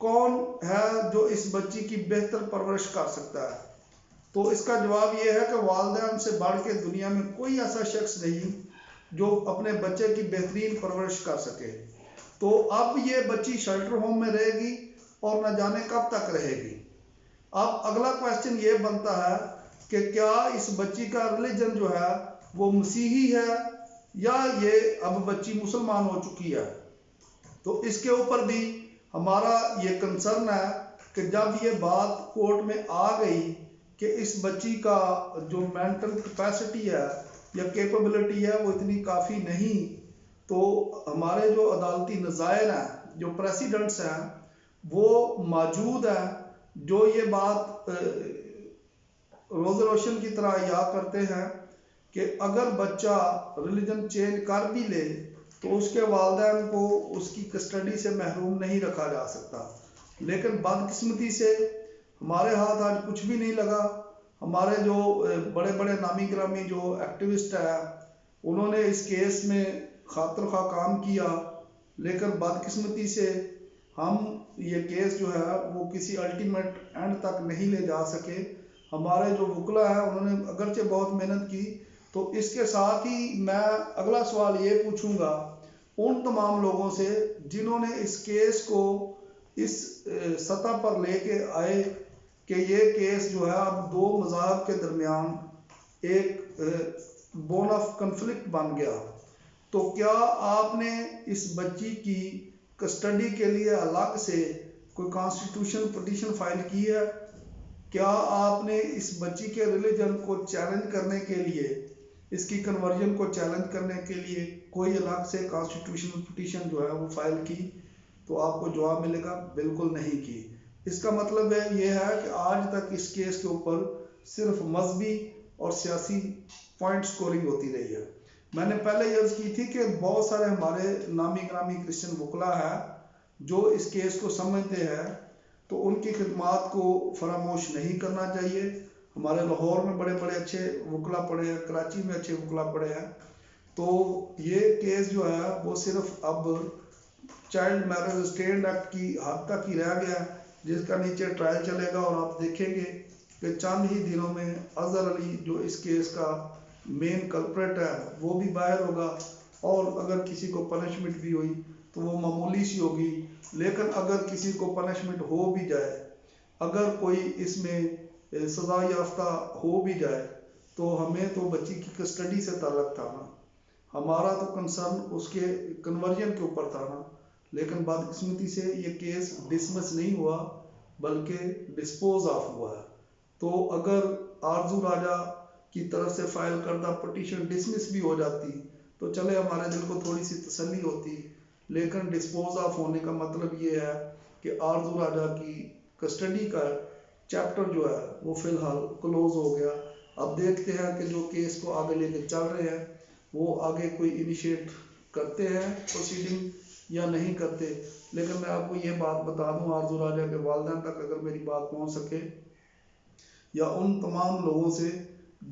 کون ہے جو اس بچی کی بہتر پرورش کر سکتا ہے؟ تو اس کا جواب یہ ہے کہ والدین سے بڑھ کے دنیا میں کوئی ایسا شخص نہیں جو اپنے بچے کی بہترین پرورش کر سکے۔ تو اب یہ بچی شیلٹر ہوم میں رہے گی اور نہ جانے کب تک رہے گی۔ اب اگلا کویسچن یہ بنتا ہے کہ کیا اس بچی کا ریلیجن جو ہے وہ مسیحی ہے یا یہ اب بچی مسلمان ہو چکی ہے؟ تو اس کے اوپر بھی ہمارا یہ کنسرن ہے کہ جب یہ بات کورٹ میں آ گئی کہ اس بچی کا جو مینٹل کیپیسٹی ہے یا کیپبلٹی ہے وہ اتنی کافی نہیں، تو ہمارے جو عدالتی نظائر ہیں، جو پریسیڈنٹس ہیں، وہ موجود ہیں جو یہ بات روز روشن کی طرح یاد کرتے ہیں کہ اگر بچہ ریلیجن چینج کر بھی لے تو اس کے والدین کو اس کی کسٹڈی سے محروم نہیں رکھا جا سکتا۔ لیکن بدقسمتی سے ہمارے ہاتھ آج کچھ بھی نہیں لگا۔ ہمارے جو بڑے بڑے نامی گرامی جو ایکٹیوسٹ ہیں انہوں نے اس کیس میں خاطر خواہ کام کیا، لیکن بدقسمتی سے ہم یہ کیس جو ہے وہ کسی الٹیمیٹ اینڈ تک نہیں لے جا سکے۔ ہمارے جو وکلا ہیں انہوں نے اگرچہ بہت محنت کی۔ تو اس کے ساتھ ہی میں اگلا سوال یہ پوچھوں گا ان تمام لوگوں سے جنہوں نے اس کیس کو اس سطح پر لے کے آئے کہ یہ کیس جو ہے اب دو مذاہب کے درمیان ایک بون آف کنفلکٹ بن گیا۔ تو کیا آپ نے اس بچی کی کسٹڈی کے لیے الگ سے کوئی کانسٹیٹیوشن پٹیشن فائل کی ہے؟ کیا آپ نے اس بچی کے ریلیجن کو چیلنج کرنے کے لیے، اس کی کنورژن کو چیلنج کرنے کے لیے کوئی الگ سے کانسٹیٹیوشنل پٹیشن جو ہے وہ فائل کی؟ تو آپ کو جواب ملے گا بالکل نہیں کی۔ اس کا مطلب یہ ہے کہ آج تک اس کیس کے اوپر صرف مذہبی اور سیاسی پوائنٹ سکورنگ ہوتی رہی ہے۔ میں نے پہلے یہ عرض کی تھی کہ بہت سارے ہمارے نامی گرامی کرسچن وکلا ہیں جو اس کیس کو سمجھتے ہیں، تو ان کی خدمات کو فراموش نہیں کرنا چاہیے۔ ہمارے لاہور میں بڑے بڑے اچھے وکلا پڑے ہیں، کراچی میں اچھے وکلا پڑے ہیں۔ تو یہ کیس جو ہے وہ صرف اب چائلڈ میرج اسٹینڈ ایکٹ کی حد تک ہی رہ گیا، جس کا نیچے ٹرائل چلے گا، اور آپ دیکھیں گے کہ چند ہی دنوں میں اظہر علی جو اس کیس کا مین کلپریٹ ہے وہ بھی باہر ہوگا، اور اگر کسی کو پنشمنٹ بھی ہوئی تو وہ معمولی سی ہوگی۔ لیکن اگر کسی کو پنشمنٹ ہو بھی جائے، اگر کوئی اس میں سزا یافتہ ہو بھی جائے، تو ہمیں تو بچی کی کسٹڈی سے تعلق تھا نا، ہمارا تو کنسرن اس کے کنورژن کے اوپر تھا نا۔ لیکن بدقسمتی سے یہ کیس ڈسمس نہیں ہوا بلکہ ڈسپوز آف ہوا ہے۔ تو اگر آرزو راجہ کی طرف سے فائل کردہ پٹیشن ڈسمس بھی ہو جاتی تو چلے ہمارے دل کو تھوڑی سی تسلی ہوتی، لیکن ڈسپوز آف ہونے کا مطلب یہ ہے کہ آرزو راجہ کی کسٹڈی کا چیپٹر جو ہے وہ فی الحال کلوز ہو گیا۔ اب دیکھتے ہیں کہ جو کیس کو آگے لے کے چل رہے ہیں وہ آگے کوئی انیشیٹ کرتے ہیں پروسیڈنگ یا نہیں کرتے۔ لیکن میں آپ کو یہ بات بتا دوں، آرزو راجہ کے والدین تک اگر میری بات پہنچ سکے، یا ان تمام لوگوں سے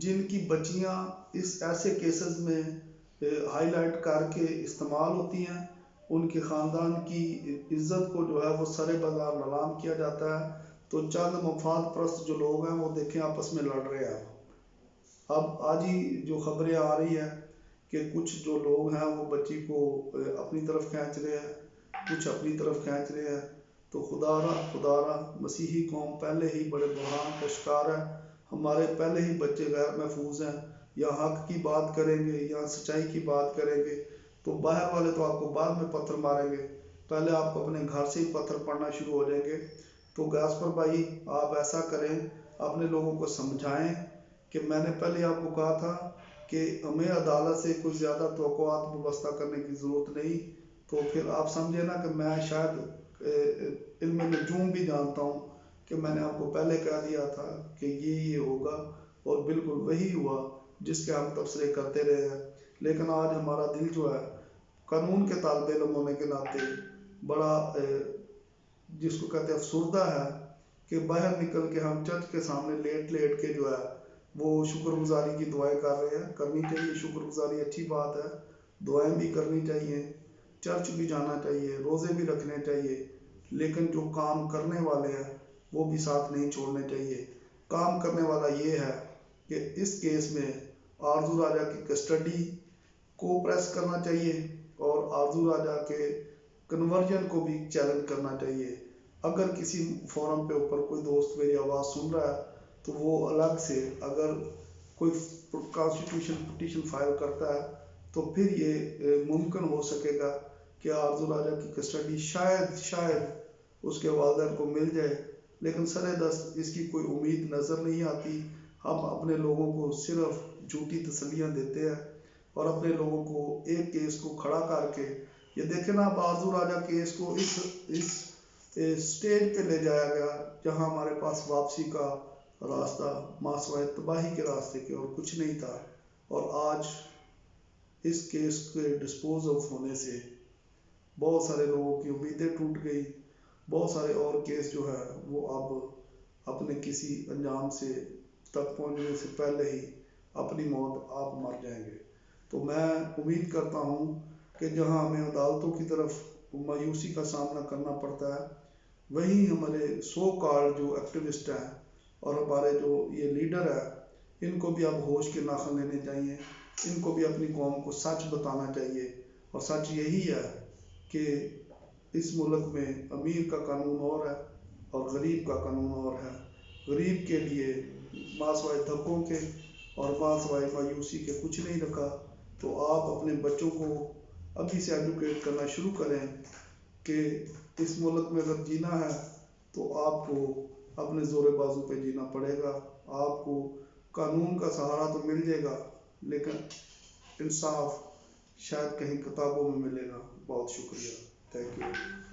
جن کی بچیاں اس ایسے کیسز میں ہائی لائٹ کر کے استعمال ہوتی ہیں، ان کے خاندان کی عزت کو جو ہے وہ سرے بازار نیلام کیا جاتا ہے، تو چند مفاد پرست جو لوگ ہیں وہ دیکھیں آپس میں لڑ رہے ہیں۔ اب آج ہی جو خبریں آ رہی ہیں کہ کچھ جو لوگ ہیں وہ بچی کو اپنی طرف کھینچ رہے ہیں، کچھ اپنی طرف کھینچ رہے ہیں۔ تو خدا را مسیحی قوم پہلے ہی بڑے بحران کا شکار ہے، ہمارے پہلے ہی بچے غیر محفوظ ہیں۔ یا حق کی بات کریں گے یا سچائی کی بات کریں گے تو باہر والے تو آپ کو بعد میں پتھر ماریں گے، پہلے آپ کو اپنے گھر سے ہی پتھر پڑنا شروع ہو جائیں گے۔ تو گاسپر بھائی آپ ایسا کریں، اپنے لوگوں کو سمجھائیں کہ میں نے پہلے آپ کو کہا تھا کہ ہمیں عدالت سے کوئی زیادہ توقعات وابستہ کرنے کی ضرورت نہیں۔ تو پھر آپ سمجھے نا کہ میں شاید علم نجوم بھی جانتا ہوں کہ میں نے آپ کو پہلے کہہ دیا تھا کہ یہ ہوگا، اور بالکل وہی ہوا جس کے ہم تبصرے کرتے رہے ہیں۔ لیکن آج ہمارا دل جو ہے قانون کے طالب علم ہونے کے ناطے بڑا جس کو کہتے ہیں افسردہ ہے کہ باہر نکل کے ہم چرچ کے سامنے لیٹ کے جو ہے وہ شکر گزاری کی دعائیں کر رہے ہیں۔ کرنی چاہیے شکر گزاری، اچھی بات ہے، دعائیں بھی کرنی چاہیے، چرچ بھی جانا چاہیے، روزے بھی رکھنے چاہیے، لیکن جو کام کرنے والے ہیں وہ بھی ساتھ نہیں چھوڑنے چاہیے۔ کام کرنے والا یہ ہے کہ اس کیس میں آرزو راجہ کی کسٹڈی کو پریس کرنا چاہیے اور آرزو راجہ کے کنورژن کو بھی چیلنج کرنا چاہیے۔ اگر کسی فورم پہ اوپر کوئی دوست میری آواز سن رہا ہے تو وہ الگ سے اگر کوئی کانسٹیٹیوشن پٹیشن فائل کرتا ہے تو پھر یہ ممکن ہو سکے گا کہ آرزو راجہ کی کسٹڈی شاید اس کے والدین کو مل جائے، لیکن سرے دست اس کی کوئی امید نظر نہیں آتی۔ ہم اپنے لوگوں کو صرف جھوٹی تسلیاں دیتے ہیں اور اپنے لوگوں کو ایک کیس کو کھڑا کر کے یہ دیکھیں نا، اب آرزو راجہ کیس کو اس سٹیج پہ لے جایا گیا جہاں ہمارے پاس واپسی کا راستہ ماسوائے تباہی کے راستے کے اور کچھ نہیں تھا، اور آج اس کیس کے ڈسپوز آف ہونے سے بہت سارے لوگوں کی امیدیں ٹوٹ گئی۔ بہت سارے اور کیس جو ہے وہ اب اپنے کسی انجام سے تک پہنچنے سے پہلے ہی اپنی موت آپ مر جائیں گے۔ تو میں امید کرتا ہوں کہ جہاں ہمیں عدالتوں کی طرف مایوسی کا سامنا کرنا پڑتا ہے، وہیں ہمارے سو کالڈ جو ایکٹیوسٹ ہیں اور ہمارے جو یہ لیڈر ہیں، ان کو بھی اب ہوش کے ناخن لینے چاہیے، ان کو بھی اپنی قوم کو سچ بتانا چاہیے، اور سچ یہی ہے کہ اس ملک میں امیر کا قانون اور ہے اور غریب کا قانون اور ہے۔ غریب کے لیے ماسوائے دھکوں کے اور ماسوائے مایوسی کے کچھ نہیں رکھا۔ تو آپ اپنے بچوں کو ابھی سے ایجوکیٹ کرنا شروع کریں کہ اس ملک میں اگر جینا ہے تو آپ کو اپنے زور بازو پہ جینا پڑے گا۔ آپ کو قانون کا سہارا تو مل جائے گا، لیکن انصاف شاید کہیں کتابوں میں ملے گا۔ بہت شکریہ، تھینک یو۔